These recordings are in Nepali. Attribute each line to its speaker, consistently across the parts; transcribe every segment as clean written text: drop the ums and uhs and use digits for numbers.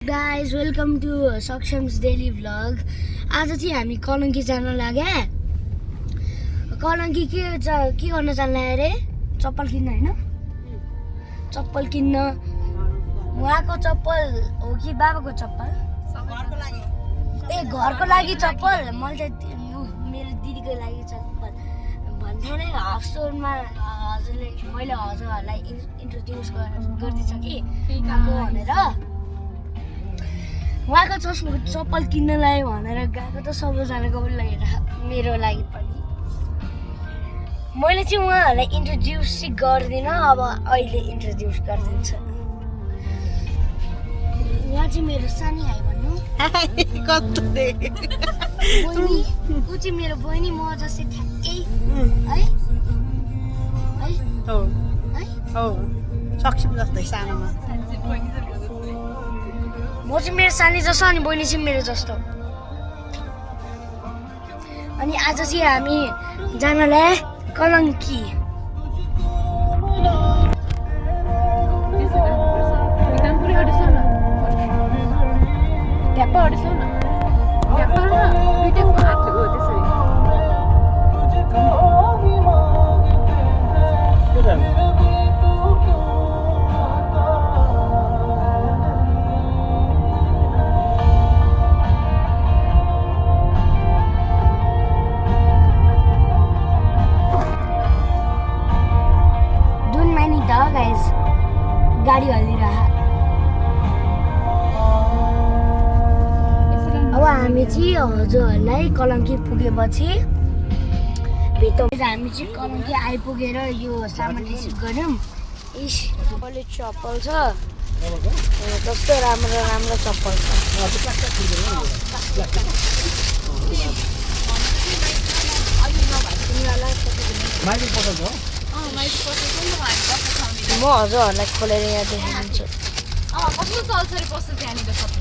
Speaker 1: guys, welcome to Saksham's daily vlog. आज चाहिँ हामी कलङ्की जान लाग्या। कलङ्की के गर्न जान लाग्यो रे? चप्पल किन्न हैन? चप्पल किन्न। उहाँको चप्पल हो कि बाबाको चप्पल? घरको लागि। ए घरको लागि चप्पल, मैले मेरो दिदीको लागि चप्पल भन्थे नै हाफ स्टोरमा हजुरले मैले हजुरहरूलाई इन्ट्रोड्युस गर्दैछ कि गएको भनेर उहाँको चप्पल किन्नलाई भनेर गएको त सबैजनाको पनि लगेर मेरो लागि पनि मैले चाहिँ उहाँहरूलाई इन्ट्रोड्युस चाहिँ गर्दिनँ। अब अहिले इन्ट्रोड्युस गरिदिन्छु। उहाँ चाहिँ मेरो सानी भाइ भन्नु
Speaker 2: कस्तो दे
Speaker 1: बहिनी ऊ चाहिँ मेरो बहिनी म जस्तै ठ्याक्कै है है
Speaker 2: हो
Speaker 1: है
Speaker 2: हो सक्षम जस्तै सानोमा
Speaker 1: म चाहिँ मेरो सानी जस्तो अनि बहिनी चाहिँ मेरो जस्तो। अनि आज चाहिँ हामी जानलाई कलङ्की गाइज गाडी हल्लिरह। अब हामी चाहिँ हजुरहरूलाई कलङ्की पुगेपछि भेटौँ। हामी चाहिँ कलङ्की आइपुगेर यो सामान रिसिभ गऱ्यौँ। इस तपाईँले चप्पल छ कस्तो राम्रो राम्रो चप्पल छ। म हजुरहरूलाई खोलेर यहाँ देखाइदिन्छु।
Speaker 3: कस्तो चल्छ रे कस्तो त्यहाँनिर सबै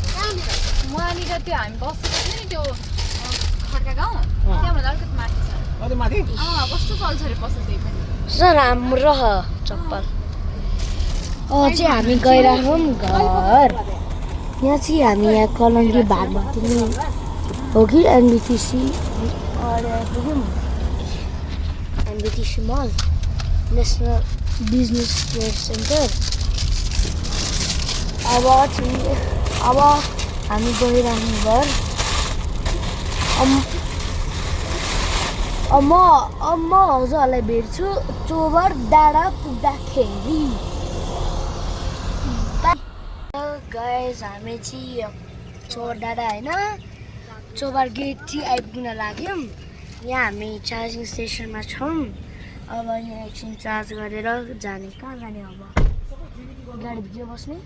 Speaker 3: वहाँनिर त्यो हामी बसेको थियो नि त्यो खड्का गाउँ त्यहाँभन्दा अलिकति माथि छ कस्तो चल्छ रे कस्तो त्यही पनि
Speaker 1: राम्रो चप्पल। चाहिँ हामी गइरहेछौँ घर। यहाँ चाहिँ हामी यहाँ कलङ्की भागवती हो कि एनबिटिसी पुग्यौँ। एनबिटिसी मल नेसनल बिजनेस ट्रेड सेन्टर। अब हामी गइरहनु घर। म हजुरहरूलाई भेट्छु चोबर डाँडा पुग्दाखेरि। गाइस हामी चाहिँ चोबर डाँडा होइन चोबर गेट चाहिँ आइपुग्न लाग्यौँ। यहाँ हामी चार्जिङ स्टेसनमा छौँ। अब यहाँ एकछिन चार्ज गरेर जाने। कहाँ जाने अब गाडीभित्र बस्ने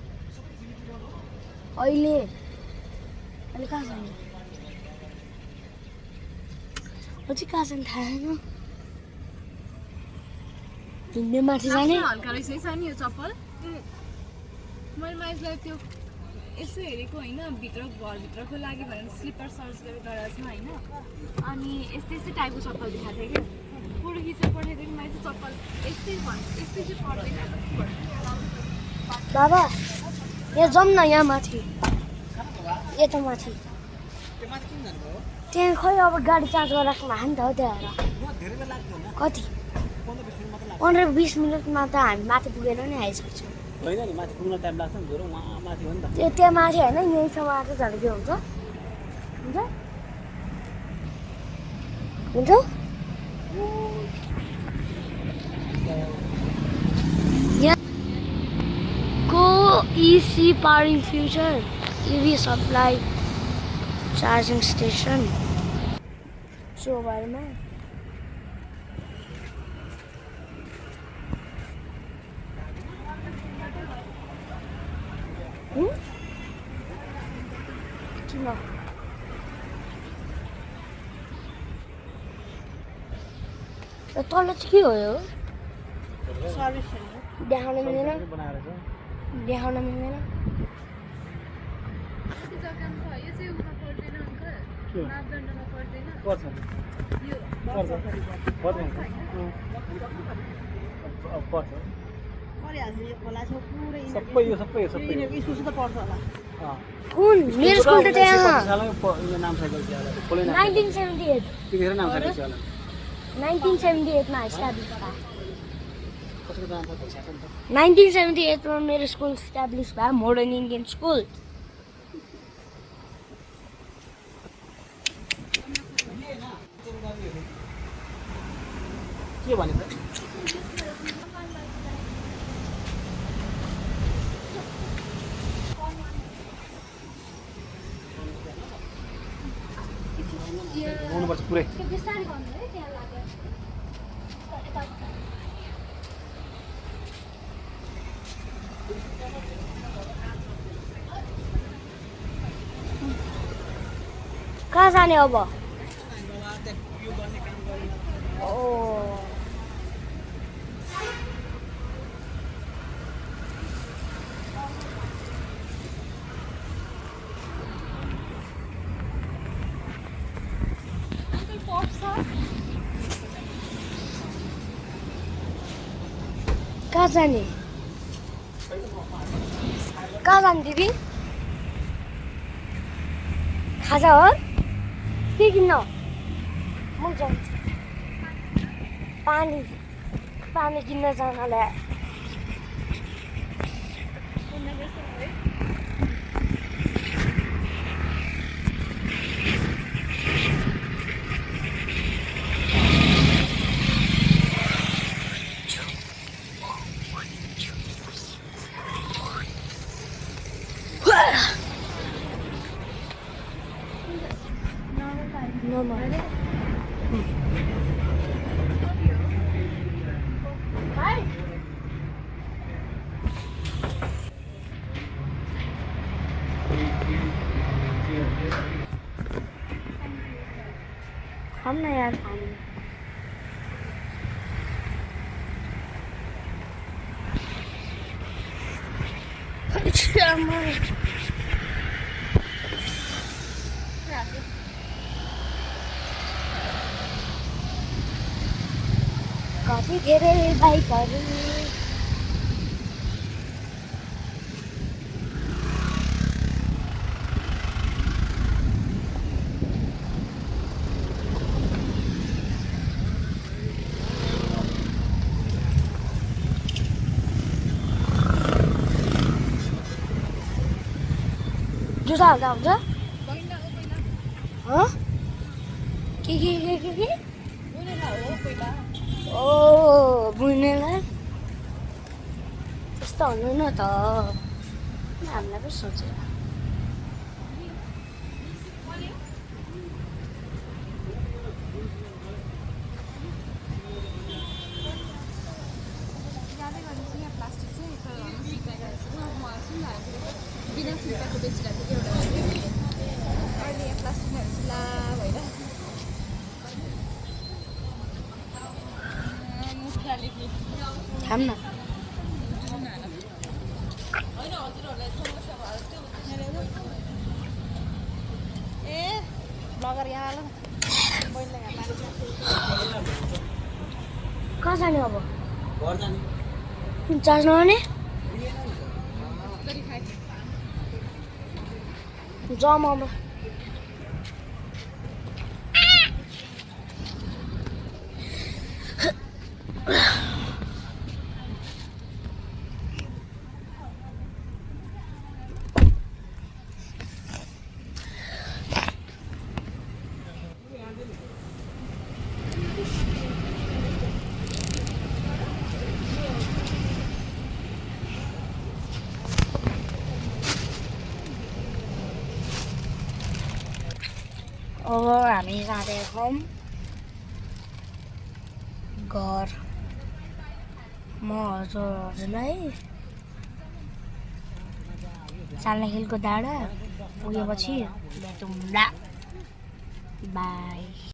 Speaker 1: अहिले कहाँ जाने चाहिँ कहाँ जाने थाहा छैन। हिँड्ने माथि जाने
Speaker 3: हल्का रहेछ है सानी यो चप्पल। मैले माइजलाई त्यो यसो हेरेको होइन भित्र घरभित्रको लागि भनेर स्लिपर सर्च गरेर गराजमा होइन अनि यस्तै यस्तै टाइपको चप्पल देखाएको थियो क्या फोटो खिचेर पठाइदियो कि मैले चप्पल यस्तै चाहिँ पर्दैन।
Speaker 1: बाबा यहाँ जाउँ न यहाँ माथि यता माथि त्यहाँ खै अब गाडी चार्ज गरेर राख्नु भएको नि त हो त्यहाँ कति 15-20 मिनटमा त हामी माथि पुगेर नै आइसक्छौँ। त्यो त्यहाँ माथि होइन यहीँसम्म आएको झन् के हुन्छ हुन्छ को इसी powering future EV supply charging स्टेसन चोबरमा। किन तल चाहिँ के हो यो देखाउन मिल्दैन देखाउन मिल्दैन।
Speaker 2: परिहाल्छ यो खोला छेउ पुरै
Speaker 4: सबै यो सबै
Speaker 2: स्कुल त पढ्छ होला
Speaker 1: कुन मेरो स्कुल त त्यहाँ
Speaker 4: यो नाम सकेपछि होला खोले नाम
Speaker 1: 1978
Speaker 4: त्यतिखेर नाम सकेपछि होला
Speaker 1: 1978 मा इस्टाब्लिस भयो
Speaker 4: कसको नाम थाहा भइसक्यो नि त
Speaker 1: 1978 मा मेरो स्कुल इस्टाब्लिस भयो मोडर्न इन्डियन स्कुल
Speaker 4: के भने त गर्नुपर्छ पुरै
Speaker 1: कहाँ जाने अब ओ कहाँ जाने दिदी खाजा हो के किन्न म जान्छु पानी किन्न जानलाई हम ना यार पानी कति धेरै बाइकहरू जुत्ता हाल्दा हुन्छ के ओ बुनेलाई त्यस्तो हुनु न त हामीलाई पो सोचेर
Speaker 3: बिना सिल्काको बेचिरहेको थियो एउटा अहिले यहाँ प्लास्टिकहरू सिला भएर
Speaker 1: खाम न
Speaker 2: ए ब्लगर यहाँ आलो बहिनीलाई यहाँ पानी
Speaker 1: कहाँ जाने अब
Speaker 4: घर जाने
Speaker 1: चार्ज नआउने जमामा अब हामी जाँदैछौँ घर म हजुरहरूलाई सालखेलको डाँडा पुगेपछि भेटौँला बाई